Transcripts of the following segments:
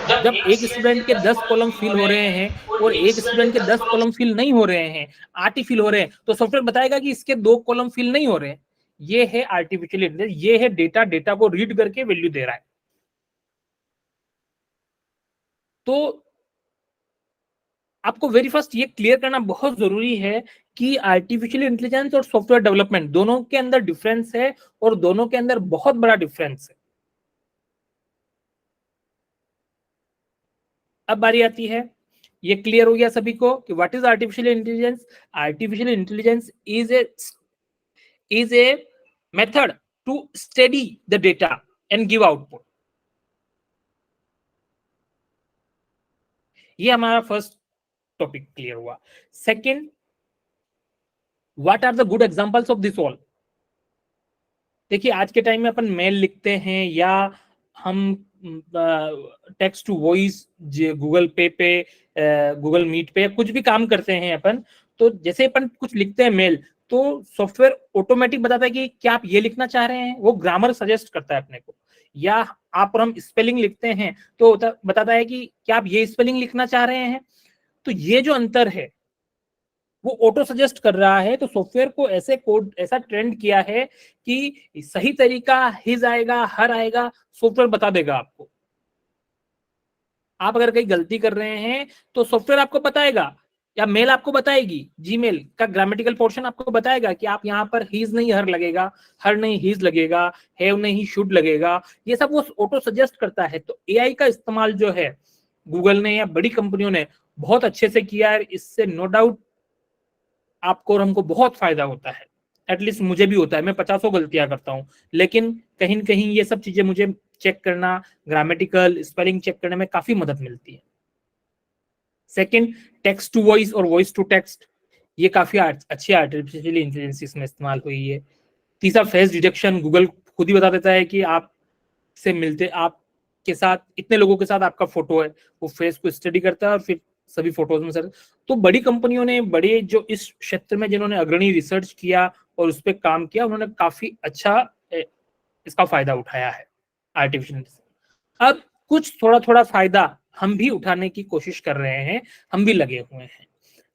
जब एक स्टूडेंट के 10 कॉलम फिल हो रहे हैं और एक स्टूडेंट के 10 कॉलम फिल नहीं हो रहे हैं, आर्टी फिल हो रहे हैं, तो सॉफ्टवेयर बताएगा कि इसके 2 कॉलम फिल नहीं हो रहे हैं। ये है आर्टिफिशियल इंटेलिजेंस, ये है डेटा को रीड करके वैल्यू दे रहा है। तो आपको वेरी फर्स्ट ये क्लियर करना बहुत जरूरी है कि आर्टिफिशियल इंटेलिजेंस और सॉफ्टवेयर डेवलपमेंट दोनों के अंदर डिफरेंस है, और दोनों के अंदर बहुत बड़ा डिफरेंस है। अब बारी आती है, ये क्लियर हो गया सभी को कि what is artificial intelligence. Artificial intelligence is a method to study the data and give output। ये हमारा फर्स्ट टॉपिक क्लियर हुआ। Second, what are the good examples of this all. देखिए आज के टाइम में अपन मेल लिखते हैं या हम टेक्स्ट टू वॉइस गूगल पे गूगल मीट पे कुछ भी काम करते हैं अपन, तो जैसे अपन कुछ लिखते हैं मेल, तो सॉफ्टवेयर ऑटोमेटिक बताता है कि क्या आप ये लिखना चाह रहे हैं, वो ग्रामर सजेस्ट करता है अपने को। या आप और हम स्पेलिंग लिखते हैं तो बताता है कि क्या आप ये स्पेलिंग लिखना चाह रहे हैं। तो ये जो अंतर है वो ऑटो सजेस्ट कर रहा है। तो सॉफ्टवेयर को ऐसे कोड ऐसा ट्रेंड किया है कि सही तरीका हिज आएगा, हर आएगा, सॉफ्टवेयर बता देगा आपको। आप अगर कहीं गलती कर रहे हैं तो सॉफ्टवेयर आपको बताएगा, या मेल आपको बताएगी, जीमेल का ग्रामेटिकल पोर्शन आपको बताएगा कि आप यहाँ पर हिज नहीं हर लगेगा, हर नहीं हिज लगेगा, हैव नहीं शुड लगेगा। ये सब वो ऑटो सजेस्ट करता है। तो एआई का इस्तेमाल जो है गूगल ने या बड़ी कंपनियों ने बहुत अच्छे से किया है। इससे नो डाउट आपको और हमको बहुत फायदा होता है। एटलीस्ट मुझे भी होता है, मैं 50 गलतियां करता हूँ, लेकिन कहीं न कहीं ये सब चीजें मुझे चेक करना, ग्रामेटिकल स्पेलिंग चेक करने में काफी मदद मिलती है। सेकंड, टेक्स्ट टू वॉइस और वॉइस टू टेक्स्ट, ये काफी अच्छी आर्टिफिशियल इंटेलिजेंस इसमें इस्तेमाल हुई है। तीसरा, फेस डिटेक्शन, गूगल खुद ही बता देता है कि आप से मिलते आपके साथ इतने लोगों के साथ आपका फोटो है, वो फेस को स्टडी करता है और फिर सभी फोटोज में सर। तो बड़ी कंपनियों ने, बड़े जो इस क्षेत्र में जिन्होंने अग्रणी रिसर्च किया और उस पर काम किया, उन्होंने काफी अच्छा इसका फायदा उठाया है आर्टिफिशियल। अब कुछ थोड़ा थोड़ा फायदा हम भी उठाने की कोशिश कर रहे हैं, हम भी लगे हुए हैं।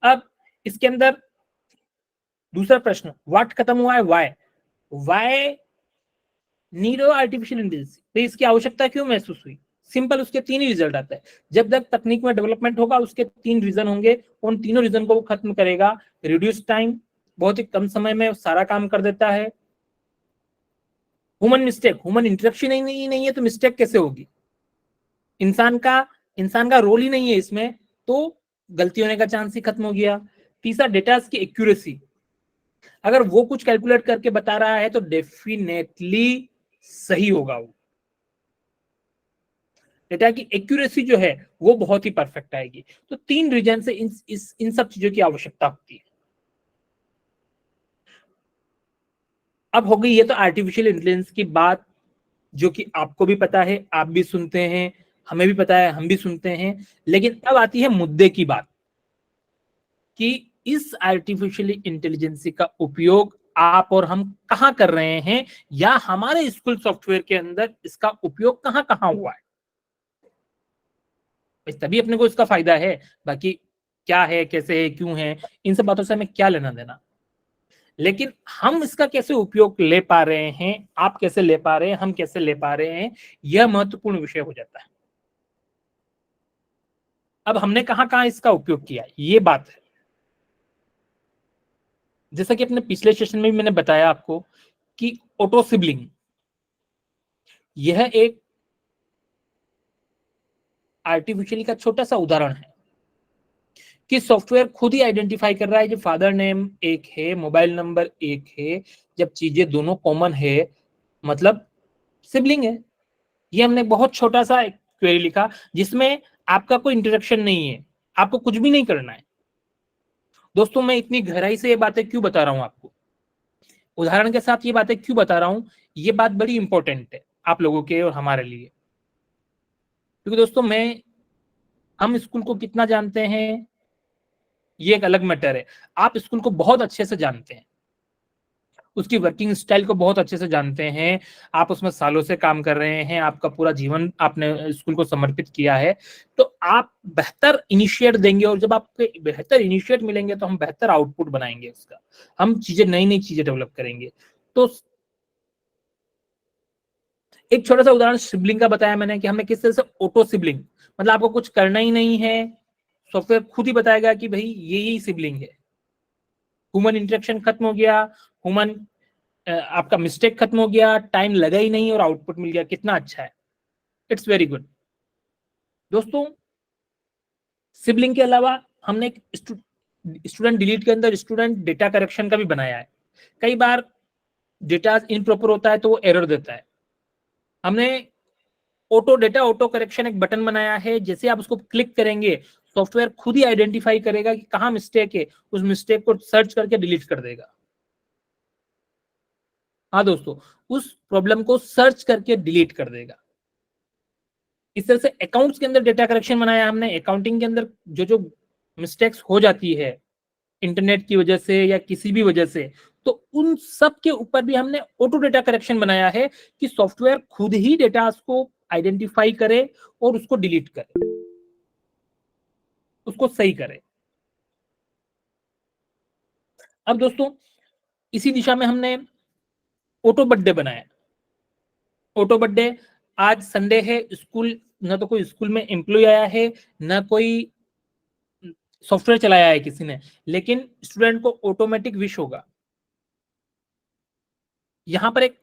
अब इसके अंदर दूसरा प्रश्न, व्हाट खत्म हुआ है, वाई नीड आर्टिफिशियल इंटेलिजेंस, तो इसकी आवश्यकता क्यों महसूस हुई। सिंपल, उसके 3 ही रिजल्ट आता है। जब तक तकनीक में डेवलपमेंट होगा उसके 3 रीजन होंगे, उन तीनों रीजन को वो खत्म करेगा। रिड्यूस टाइम, बहुत ही कम समय में सारा काम कर देता है। ह्यूमन मिस्टेक, ह्यूमन इंटरेक्शन ही नहीं है तो मिस्टेक कैसे होगी। इंसान का रोल ही नहीं है इसमें, तो गलती होने का चांस ही खत्म हो गया। तीसरा, डेटा की एक्यूरेसी, अगर वो कुछ कैलकुलेट करके बता रहा है तो डेफिनेटली सही होगा। वो डेटा की एक्यूरेसी जो है वो बहुत ही परफेक्ट आएगी। तो 3 रीजन से इन सब चीजों की आवश्यकता होती है। अब हो गई ये तो आर्टिफिशियल इंटेलिजेंस की बात, जो कि आपको भी पता है, आप भी सुनते हैं, हमें भी पता है, हम भी सुनते हैं। लेकिन अब आती है मुद्दे की बात कि इस आर्टिफिशियल इंटेलिजेंस का उपयोग आप और हम कहां कर रहे हैं, या हमारे स्कूल सॉफ्टवेयर के अंदर इसका उपयोग कहां कहां हुआ है। तभी अपने को इसका फायदा है। बाकी क्या है, कैसे है, क्यों है, इन सब बातों से हमें क्या लेना देना। लेकिन हम इसका कैसे उपयोग ले पा रहे हैं, आप कैसे ले पा रहे हैं, हम कैसे ले पा रहे हैं, यह महत्वपूर्ण विषय हो जाता है। अब हमने कहां कहां इसका उपयोग किया, ये बात है। जैसा कि अपने पिछले सेशन में भी मैंने बताया आपको कि ऑटो सिबलिंग, यह एक आर्टिफिशियल का छोटा सा उदाहरण है कि सॉफ्टवेयर खुद ही आइडेंटिफाई कर रहा है कि फादर नेम एक है, मोबाइल नंबर एक है। जब चीजें दोनों कॉमन है मतलब सिबलिंग है। ये हमने बहुत छोटा सा क्वेरी लिखा जिसमें आपका कोई इंटरेक्शन नहीं है, आपको कुछ भी नहीं करना है। दोस्तों, मैं इतनी गहराई से ये बातें क्यों बता रहा हूं आपको, उदाहरण के साथ ये बातें क्यों बता रहा हूं, ये बात बड़ी इंपॉर्टेंट है आप लोगों के और हमारे लिए। क्योंकि दोस्तों, हम स्कूल को कितना जानते हैं ये एक अलग मैटर है। आप स्कूल को बहुत अच्छे से जानते हैं, उसकी वर्किंग स्टाइल को बहुत अच्छे से जानते हैं, आप उसमें सालों से काम कर रहे हैं, आपका पूरा जीवन आपने स्कूल को समर्पित किया है, तो आप बेहतर इनिशिएट देंगे, और जब आपके बेहतर इनिशिएट मिलेंगे तो हम बेहतर आउटपुट बनाएंगे उसका, हम चीजें नई नई चीजें डेवलप करेंगे। तो एक छोटा सा उदाहरण सिबलिंग का बताया मैंने कि हमने किस तरह से ऑटो सिबलिंग, मतलब आपको कुछ करना ही नहीं है, सॉफ्टवेयर खुद ही बताएगा कि भाई ये सिबलिंग है, ह्यूमन इंटरेक्शन खत्म हो गया, ह्यूमन आपका मिस्टेक खत्म हो गया, टाइम लगा ही नहीं और आउटपुट मिल गया, कितना अच्छा है। It's very good. दोस्तों, सिबलिंग के अलावा हमने एक स्टूडेंट डिलीट के अंदर स्टूडेंट डेटा करेक्शन का भी बनाया है। कई बार डेटा इनप्रॉपर होता है तो वो एरर देता है, हमने ऑटो डेटा ऑटो करेक्शन एक बटन बनाया है, जैसे आप उसको क्लिक करेंगे सॉफ्टवेयर खुद ही आइडेंटिफाई करेगा कि कहां मिस्टेक है, उस मिस्टेक को सर्च करके डिलीट कर देगा। हाँ दोस्तों, उस प्रॉब्लम को सर्च करके डिलीट कर देगा। इस तरह से अकाउंट्स के अंदर डेटा करेक्शन बनाया हमने, अकाउंटिंग के अंदर जो जो मिस्टेक्स हो जाती है इंटरनेट की वजह से या किसी भी वजह से, तो उन सब के ऊपर भी हमने ऑटो डेटा करेक्शन बनाया है कि सॉफ्टवेयर खुद ही डेटा को आइडेंटिफाई करे और उसको डिलीट करे, उसको सही करे। अब दोस्तों, इसी दिशा में हमने ऑटो बर्थडे बनाया। ऑटो बर्थडे, आज संडे है, स्कूल न तो कोई स्कूल में एम्प्लॉय आया है, न कोई सॉफ्टवेयर चलाया है किसी ने, लेकिन स्टूडेंट को ऑटोमेटिक विश होगा। यहाँ पर एक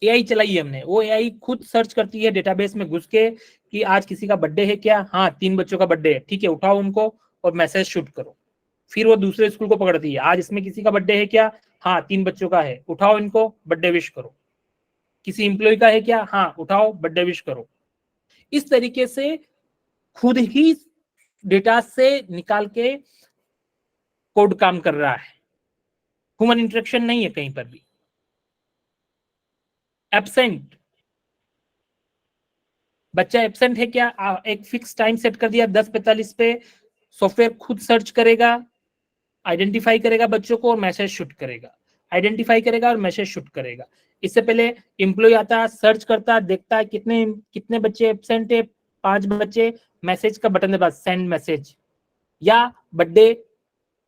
एआई चलाई है हमने, वो एआई खुद सर्च करती है डेटाबेस में घुस के कि आज किसी का बर्थडे है क्या, हाँ 3 बच्चों का बर्थडे है, ठीक है उठाओ उनको और मैसेज शूट करो। फिर वो दूसरे स्कूल को पकड़ती है, आज इसमें किसी का बर्थडे है क्या, हाँ 3 बच्चों का है, उठाओ इनको बर्थडे विश करो। किसी एम्प्लॉय का है क्या, हाँ उठाओ बर्थडे विश करो। इस तरीके से खुद ही डेटा से निकाल के कोड काम कर रहा है, ह्यूमन इंटरेक्शन नहीं है कहीं पर भी। एब्सेंट, बच्चा एब्सेंट है क्या, एक फिक्स टाइम सेट कर दिया 10:45 पे, सॉफ्टवेयर खुद सर्च करेगा, आइडेंटिफाई करेगा बच्चों को और मैसेज शूट करेगा, आइडेंटिफाई करेगा और मैसेज शूट करेगा। इससे पहले एम्प्लॉय आता, सर्च करता, देखता है कितने कितने बच्चे एब्सेंट है, 5 बच्चे, मैसेज का बटन दबा सेंड मैसेज, या बर्थडे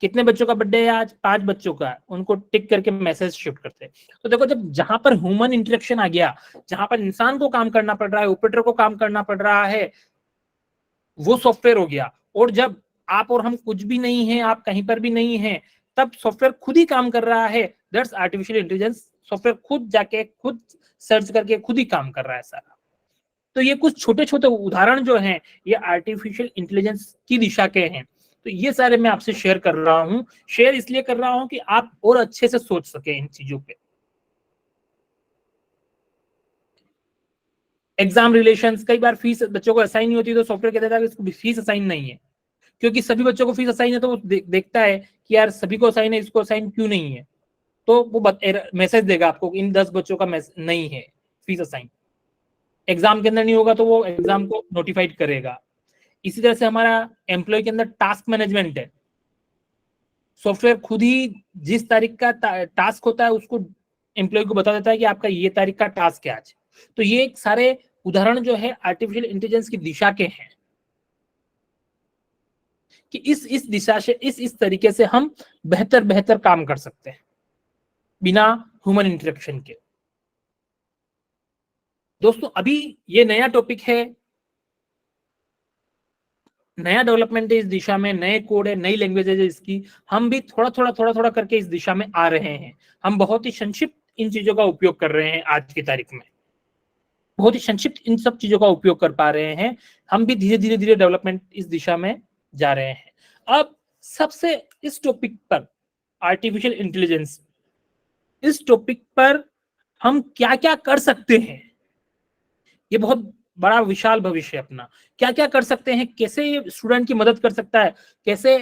कितने बच्चों का बर्थडे है आज, 5 बच्चों का, उनको टिक करके मैसेज शूट करते हैं। तो देखो, जब जहां पर ह्यूमन इंटरेक्शन आ गया, जहां पर इंसान को काम करना पड़ रहा है, ऑपरेटर को काम करना पड़ रहा है, वो सॉफ्टवेयर हो गया। और जब आप और हम कुछ भी नहीं है, आप कहीं पर भी नहीं है, तब सॉफ्टवेयर खुद ही काम कर रहा है, दैट्स आर्टिफिशियल इंटेलिजेंस। सॉफ्टवेयर खुद जाके खुद सर्च करके खुद ही काम कर रहा है सारा। तो ये कुछ छोटे छोटे उदाहरण जो हैं, ये आर्टिफिशियल इंटेलिजेंस की दिशा के हैं। तो ये सारे मैं आपसे शेयर कर रहा हूं, शेयर इसलिए कर रहा हूं कि आप और अच्छे से सोच सके इन चीजों पे। एग्जाम रिलेशंस, कई बार फीस बच्चों को असाइन नहीं होती तो सॉफ्टवेयर कहता है कि इसको फीस असाइन नहीं है, क्योंकि सभी बच्चों को फीस असाइन है, तो वो देखता है कि यार सभी को असाइन है, इसको असाइन क्यों नहीं है, तो वो मैसेज देगा आपको कि इन 10 बच्चों का नहीं है फीस असाइन। एग्जाम के अंदर नहीं होगा तो वो एग्जाम को नोटिफाइड करेगा। इसी तरह से हमारा एम्प्लॉय के अंदर टास्क मैनेजमेंट है, सॉफ्टवेयर खुद ही जिस तारीख का टास्क होता है उसको एम्प्लॉय को बता देता है कि आपका ये तारीख का टास्क है आज। तो ये सारे उदाहरण जो है आर्टिफिशियल इंटेलिजेंस की दिशा के हैं कि इस दिशा से इस तरीके से हम बेहतर बेहतर काम कर सकते हैं बिना ह्यूमन इंटरेक्शन के। दोस्तों, अभी ये नया टॉपिक है, नया डेवलपमेंट है इस दिशा में, नए कोड है, नई लैंग्वेज है इसकी, हम भी थोड़ा थोड़ा करके इस दिशा में आ रहे हैं। हम बहुत ही संक्षिप्त इन चीजों का उपयोग कर रहे हैं, आज की तारीख में बहुत ही संक्षिप्त इन सब चीजों का उपयोग कर पा रहे हैं। हम भी धीरे धीरे धीरे डेवलपमेंट इस दिशा में जा रहे हैं। अब सबसे इस टॉपिक पर, आर्टिफिशियल इंटेलिजेंस, इस टॉपिक पर हम क्या क्या कर सकते हैं, ये बहुत बड़ा विशाल भविष्य है अपना। क्या क्या कर सकते हैं, कैसे ये स्टूडेंट की मदद कर सकता है, कैसे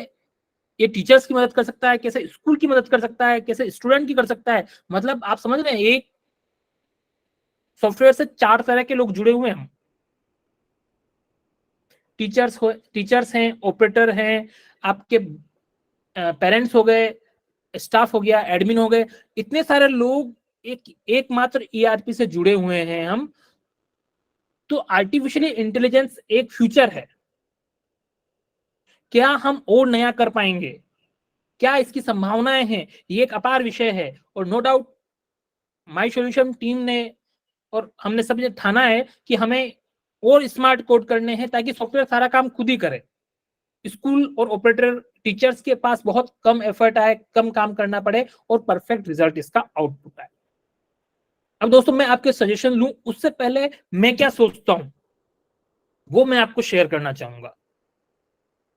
ये टीचर्स की मदद कर सकता है, कैसे स्कूल की मदद कर सकता है, कैसे स्टूडेंट की कर सकता है। मतलब आप समझ रहे हैं, एक सॉफ्टवेयर से 4 तरह के लोग जुड़े हुए हैं। हम टीचर्स हैं, ऑपरेटर हैं, आपके पेरेंट्स हो गए, स्टाफ हो गया, एडमिन हो गए, इतने सारे लोग एकमात्र ईआरपी से जुड़े हुए हैं हम। तो आर्टिफिशियल इंटेलिजेंस एक फ्यूचर है। क्या हम और नया कर पाएंगे, क्या इसकी संभावनाएं हैं, ये एक अपार विषय है। और no doubt my solution team ने और हमने सब ये ठाना है कि हमें और स्मार्ट कोड करने हैं ताकि सॉफ्टवेयर सारा काम खुद ही करे। स्कूल और ऑपरेटर टीचर्स के पास बहुत कम एफर्ट आए, कम काम करना पड़े और परफेक्ट रिजल्ट इसका आउटपुट आए। अब दोस्तों मैं आपके सजेशन लूं उससे पहले मैं क्या सोचता हूं वो मैं आपको शेयर करना चाहूंगा,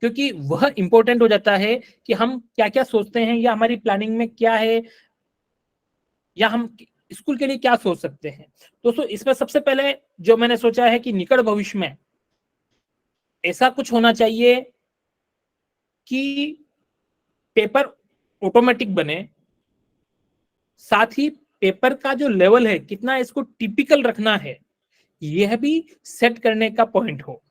क्योंकि वह इंपॉर्टेंट हो जाता है कि हम क्या क्या सोचते हैं या हमारी प्लानिंग में क्या है या हम स्कूल के लिए क्या सोच सकते हैं। दोस्तों इसमें सबसे पहले जो मैंने सोचा है कि निकट भविष्य में ऐसा कुछ होना चाहिए कि पेपर ऑटोमेटिक बने, साथ ही पेपर का जो लेवल है कितना इसको टिपिकल रखना है यह भी सेट करने का पॉइंट हो।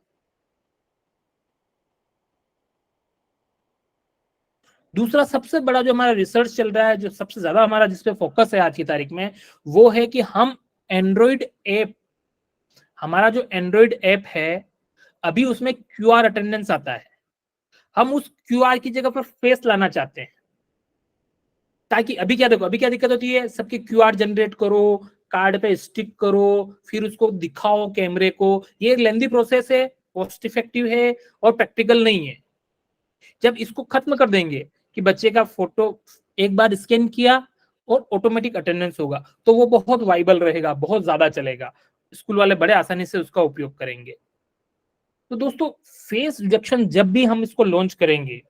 दूसरा सबसे बड़ा जो हमारा रिसर्च चल रहा है, जो सबसे ज्यादा हमारा जिस पे फोकस है आज की तारीख में, वो है कि हम एंड्रॉइड ऐप, हमारा जो एंड्रॉइड ऐप है अभी उसमें क्यूआर अटेंडेंस आता है, हम उस क्यूआर की जगह पर फेस लाना चाहते हैं। ताकि अभी क्या देखो, अभी क्या दिक्कत होती है, सबके क्यूआर जनरेट करो, कार्ड पे स्टिक करो, फिर उसको दिखाओ कैमरे को, ये एक लेंदी प्रोसेस है, कॉस्ट इफेक्टिव है और प्रैक्टिकल नहीं है। जब इसको खत्म कर देंगे कि बच्चे का फोटो एक बार स्कैन किया और ऑटोमेटिक अटेंडेंस होगा, तो वो बहुत वाइबल रहेगा, बहुत ज्यादा चलेगा, स्कूल वाले बड़े आसानी से उसका उपयोग करेंगे। तो दोस्तों फेस रिडक्शन जब भी हम इसको लॉन्च करेंगे,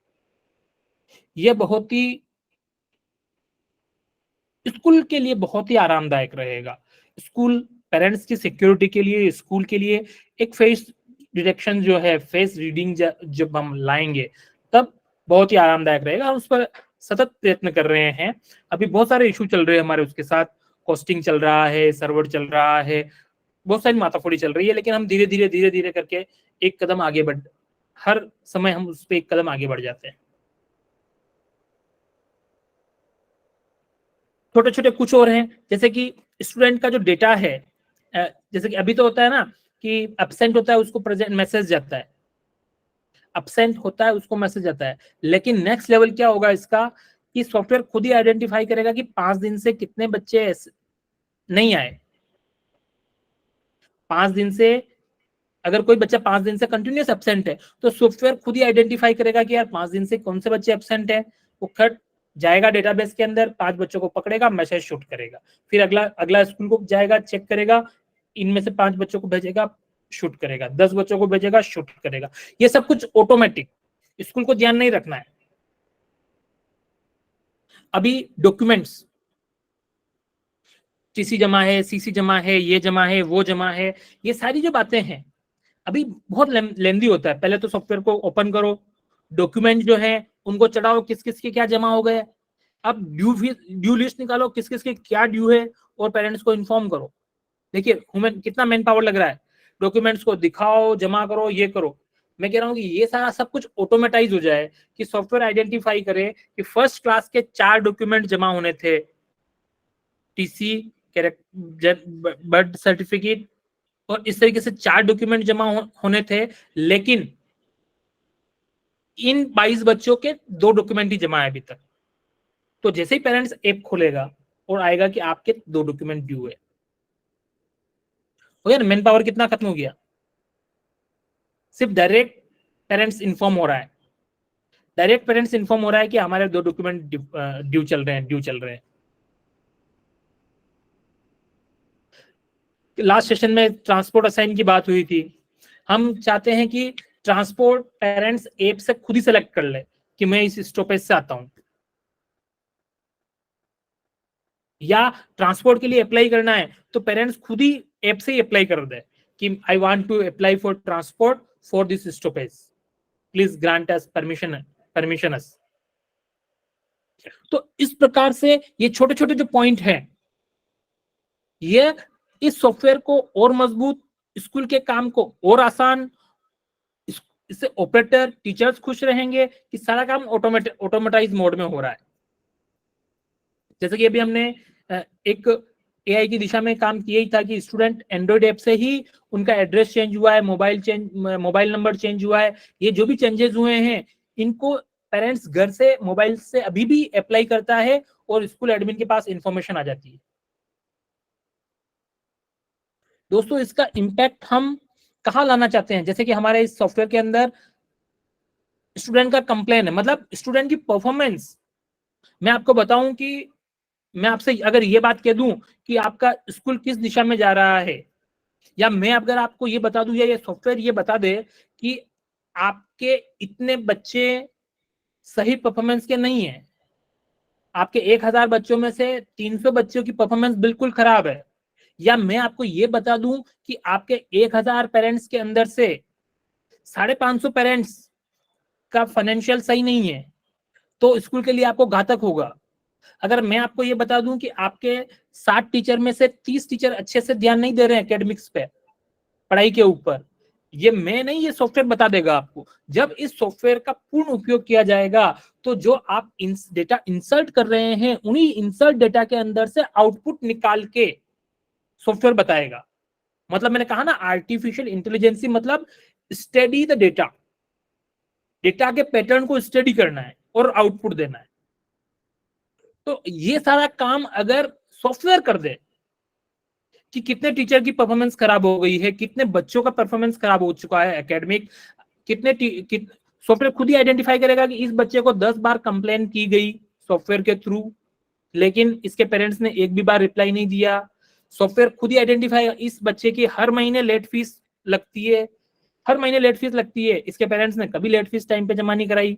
ये बहुत ही स्कूल के लिए बहुत ही आरामदायक रहेगा। स्कूल पेरेंट्स की सिक्योरिटी के लिए, स्कूल के लिए एक फेस डिटेक्शन जो है, फेस रीडिंग जब हम लाएंगे तब बहुत ही आरामदायक रहेगा। हम उस पर सतत प्रयत्न कर रहे हैं। अभी बहुत सारे इशू चल रहे हैं हमारे उसके साथ, कॉस्टिंग चल रहा है, सर्वर चल रहा है, बहुत सारी माथाफोड़ी चल रही है, लेकिन हम धीरे धीरे करके एक कदम आगे बढ़, हर समय हम उस पर एक कदम आगे बढ़ जाते हैं। छोटे छोटे कुछ और हैं, जैसे कि स्टूडेंट का जो डेटा है, जैसे कि अभी तो होता है ना कि एब्सेंट होता है उसको प्रेजेंट मैसेज जाता है, एब्सेंट होता है उसको मैसेज आता है, लेकिन नेक्स्ट लेवल क्या होगा इसका कि सॉफ्टवेयर खुद ही आइडेंटिफाई करेगा कि 5 दिन से कितने बच्चे नहीं आए। 5 दिन से अगर कोई बच्चा 5 दिन से कंटिन्यूस एब्सेंट है तो सॉफ्टवेयर खुद ही आइडेंटिफाई करेगा कि यार 5 दिन से कौन से बच्चे एब्सेंट है, वो खट जाएगा डेटाबेस के अंदर, 5 बच्चों को पकड़ेगा, मैसेज शूट करेगा, फिर अगला अगला स्कूल को जाएगा, चेक करेगा, इनमें से 5 बच्चों को भेजेगा, शूट करेगा, 10 बच्चों को भेजेगा, शूट करेगा। ये सब कुछ ऑटोमेटिक, स्कूल को ध्यान नहीं रखना है। अभी डॉक्यूमेंट्स, टीसी जमा है, सीसी जमा है, ये जमा है, वो जमा है, ये सारी जो बातें हैं अभी बहुत लेंदी होता है। पहले तो सॉफ्टवेयर को ओपन करो, डॉक्यूमेंट जो है उनको चढ़ाओ, किस किस के क्या जमा हो गए, अब ड्यू लिस्ट निकालो, किस किस के क्या ड्यू है और पेरेंट्स को इन्फॉर्म करो। देखिए ह्यूमन कितना मैन पावर लग रहा है, डॉक्यूमेंट्स को दिखाओ, जमा करो, ये करो। मैं कह रहा हूँ कि ये सारा सब कुछ ऑटोमेटाइज हो जाए, कि सॉफ्टवेयर आइडेंटिफाई करे कि फर्स्ट क्लास के 4 डॉक्यूमेंट जमा होने थे, टीसी, बर्थ सर्टिफिकेट, और इस तरीके से 4 डॉक्यूमेंट जमा होने थे, लेकिन इन 22 बच्चों के 2 डॉक्यूमेंट ही जमा है अभी तक। तो जैसे ही पेरेंट्स ऐप खोलेगा और आएगा कि आपके 2 डॉक्यूमेंट ड्यू है, हो गया ना, मैन पावर कितना खत्म हो गया। सिर्फ डायरेक्ट पेरेंट्स इन्फॉर्म हो रहा है, डायरेक्ट पेरेंट्स इन्फॉर्म हो रहा है कि हमारे 2 डॉक्यूमेंट ड्यू चल रहे हैं, ड्यू चल रहे हैं। लास्ट सेशन में ट्रांसपोर्ट असाइन की बात हुई थी। हम चाहते हैं कि ट्रांसपोर्ट पेरेंट्स ऐप से खुद ही सेलेक्ट कर ले कि मैं इस स्टॉपेज से आता हूं, या ट्रांसपोर्ट के लिए अप्लाई करना है तो पेरेंट्स खुद ही ऐप से ही अप्लाई कर दे कि I want to apply for transport for this stoppage, please grant us permission us. तो इस प्रकार से ये छोटे छोटे जो पॉइंट हैं, ये इस सॉफ्टवेयर को और मजबूत, स्कूल के काम को और आसान, इससे ऑपरेटर टीचर्स खुश रहेंगे कि सारा काम ऑटोमेटाइज मोड में हो रहा है। जैसे कि अभी हमने एक एआई की दिशा में काम किया ही था कि स्टूडेंट एंड्रॉइड ऐप से ही उनका एड्रेस चेंज हुआ है, मोबाइल नंबर चेंज हुआ है, ये जो भी चेंजेस हुए हैं इनको पेरेंट्स घर से मोबाइल से अभी भी अप्लाई करता है और स्कूल एडमिन के पास इंफॉर्मेशन आ जाती है। दोस्तों इसका इम्पैक्ट हम कहाँ लाना चाहते हैं, जैसे कि हमारे इस सॉफ्टवेयर के अंदर स्टूडेंट का कंप्लेन है, मतलब स्टूडेंट की परफॉर्मेंस। मैं आपको बताऊं कि मैं आपसे अगर ये बात कह दूं कि आपका स्कूल किस दिशा में जा रहा है, या मैं अगर आपको ये बता दूं या ये सॉफ्टवेयर ये बता दे कि आपके इतने बच्चे सही परफॉर्मेंस के नहीं है, आपके 1000 बच्चों में से 300 बच्चों की परफॉर्मेंस बिल्कुल खराब है, या मैं आपको ये बता दूं कि आपके 1000 पेरेंट्स के अंदर से 550 पेरेंट्स का फाइनेंशियल सही नहीं है, तो स्कूल के लिए आपको घातक होगा। अगर मैं आपको ये बता दूं कि आपके 60 टीचर में से 30 टीचर अच्छे से ध्यान नहीं दे रहे हैं एकेडमिक्स पे, पढ़ाई के ऊपर, ये मैं नहीं, ये सॉफ्टवेयर बता देगा आपको। जब इस सॉफ्टवेयर का पूर्ण उपयोग किया जाएगा तो जो आप डेटा इंसर्ट कर रहे हैं उन्हीं इंसर्ट डेटा के अंदर से आउटपुट निकाल के सॉफ्टवेयर बताएगा। मतलब मैंने कहा ना आर्टिफिशियल इंटेलिजेंसी मतलब स्टडी द डेटा, डेटा के पैटर्न को स्टडी करना है और आउटपुट देना है। तो ये सारा काम अगर सॉफ्टवेयर कर दे कि कितने टीचर की परफॉर्मेंस खराब हो गई है, कितने बच्चों का परफॉर्मेंस खराब हो चुका है एकेडमिक, सॉफ्टवेयर खुद ही आइडेंटिफाई करेगा कि इस बच्चे को 10 बार कंप्लेन की गई सॉफ्टवेयर के थ्रू, लेकिन इसके पेरेंट्स ने एक भी बार रिप्लाई नहीं दिया। सॉफ्टवेयर खुद ही आइडेंटिफाई, इस बच्चे की हर महीने लेट फीस लगती है, हर महीने लेट फीस लगती है, इसके पेरेंट्स ने कभी लेट फीस टाइम पे जमा नहीं कराई।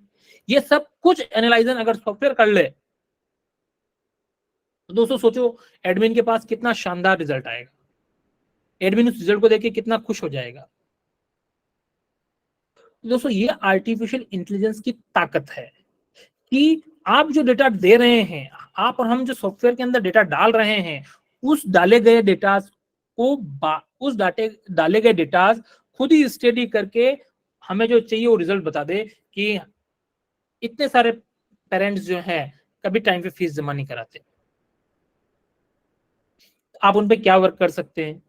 ये सब कुछ एनालाइजन अगर सॉफ्टवेयर कर ले तो दोस्तों सोचो एडमिन के पास कितना शानदार रिजल्ट आएगा, एडमिन उस रिजल्ट को देख के कितना खुश हो जाएगा। दोस्तों ये आर्टिफिशियल इंटेलिजेंस की ताकत है कि आप जो डेटा दे रहे हैं, आप और हम जो सॉफ्टवेयर के अंदर डेटा डाल रहे हैं, उस डाले गए डेटा को उस डाले गए डेटा खुद ही स्टडी करके हमें जो चाहिए वो रिजल्ट बता दे कि इतने सारे पेरेंट्स जो हैं कभी टाइम पे फीस जमा नहीं कराते, आप उन पे क्या वर्क कर सकते हैं।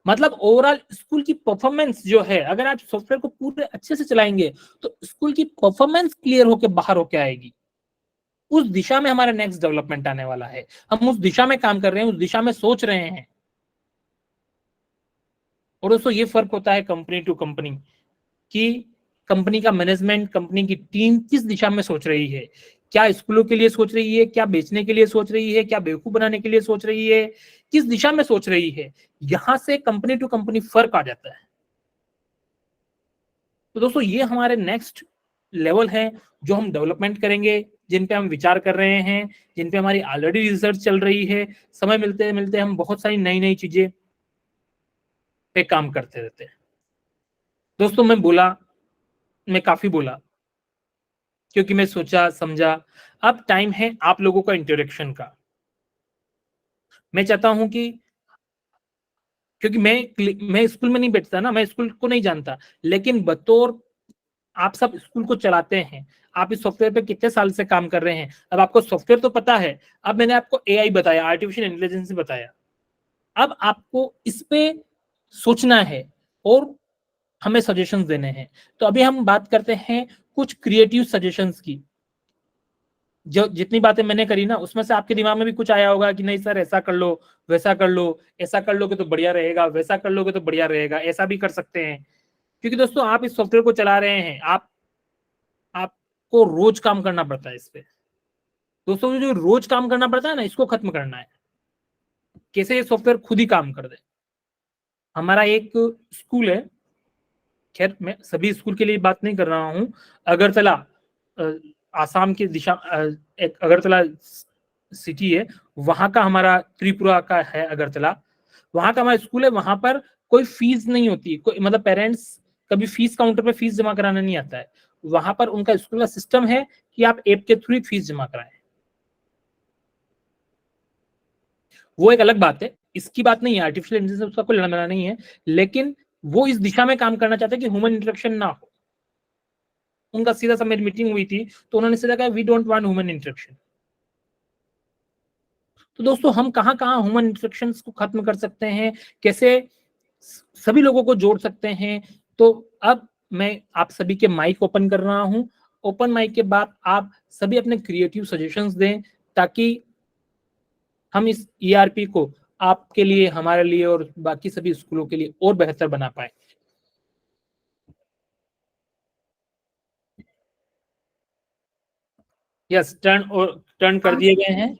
मतलब ओवरऑल स्कूल की परफॉर्मेंस जो है, अगर आप सॉफ्टवेयर को पूरे अच्छे से चलाएंगे तो स्कूल की परफॉर्मेंस क्लियर होकर बाहर होके आएगी। उस दिशा में हमारा नेक्स्ट डेवलपमेंट आने वाला है, हम उस दिशा में काम कर रहे हैं, उस दिशा में सोच रहे हैं। और दोस्तों ये फर्क होता है कंपनी टू कंपनी कि कंपनी का मैनेजमेंट, कंपनी की टीम किस दिशा में सोच रही है, क्या स्कूलों के लिए सोच रही है, क्या बेचने के लिए सोच रही है, क्या बेवकूफ बनाने के लिए सोच रही है, किस दिशा में सोच रही है, यहां से कंपनी टू कंपनी फर्क आ जाता है। तो दोस्तों ये हमारे नेक्स्ट लेवल है जो हम डेवलपमेंट करेंगे, जिन पे हम विचार कर रहे हैं, जिन पे हमारी ऑलरेडी रिसर्च चल रही है। समय मिलते मिलते हम बहुत सारी नई नई चीजें पे काम करते रहते हैं। दोस्तों मैं काफी बोला क्योंकि मैं सोचा समझा, अब टाइम है आप लोगों का इंटरेक्शन का। मैं चाहता हूं कि, क्योंकि मैं स्कूल में नहीं बैठता ना, मैं स्कूल को नहीं जानता, लेकिन बतौर आप सब स्कूल को चलाते हैं, आप इस सॉफ्टवेयर पे कितने साल से काम कर रहे हैं, अब आपको सॉफ्टवेयर तो पता है, अब मैंने आपको एआई बताया, आर्टिफिशियल इंटेलिजेंस बताया, अब आपको इस पे सोचना है और हमें सजेशंस देने हैं। तो अभी हम बात करते हैं कुछ क्रिएटिव सजेशंस की। जो जितनी बातें मैंने करी ना उसमें से आपके दिमाग में भी कुछ आया होगा कि नहीं सर ऐसा कर लो, वैसा कर लो, ऐसा कर लोगे तो बढ़िया रहेगा, वैसा कर लोगे तो बढ़िया रहेगा, ऐसा भी कर सकते हैं। क्योंकि दोस्तों आप इस सॉफ्टवेयर को चला रहे हैं, आपको रोज काम करना पड़ता है इस पे। दोस्तों जो रोज काम करना पड़ता है ना, इसको खत्म करना है। कैसे ये सॉफ्टवेयर खुद ही काम कर दे। हमारा एक स्कूल है, खैर मैं सभी स्कूल के लिए बात नहीं कर रहा हूँ, अगरतला, आसाम की दिशा, एक अगरतला सिटी है, वहां का हमारा, त्रिपुरा का है अगरतला, वहां का हमारा स्कूल है। वहां पर कोई फीस नहीं होती, कोई मतलब पेरेंट्स कभी फीस काउंटर पे फीस जमा कराना नहीं आता है। वहां पर उनका स्कूल का सिस्टम है कि आप ऐप के थ्रू फीस जमा कराएं। वो एक अलग बात है, इसकी बात नहीं है, आर्टिफिशियल इंटेलिजेंस उसका कोई लेना नहीं है, लेकिन वो इस दिशा में काम करना चाहते हैं कि ह्यूमन इंटरेक्शन ना हो। उनका सीधा सा मेरी मीटिंग हुई थी तो उन्होंने सीधा कहा we don't want human interaction. तो दोस्तों हम कहाँ कहाँ ह्यूमन इंटरेक्शंस को खत्म कर सकते हैं, कैसे सभी लोगों को जोड़ सकते हैं। तो अब मैं आप सभी के माइक ओपन कर रहा हूं। ओपन माइक के बाद आप सभी अपने क्रिएटिव सजेशंस दें, ताकि हम इस ईआरपी को आपके लिए, हमारे लिए और बाकी सभी स्कूलों के लिए और बेहतर बना पाए। यस, टर्न कर दिए गए हैं।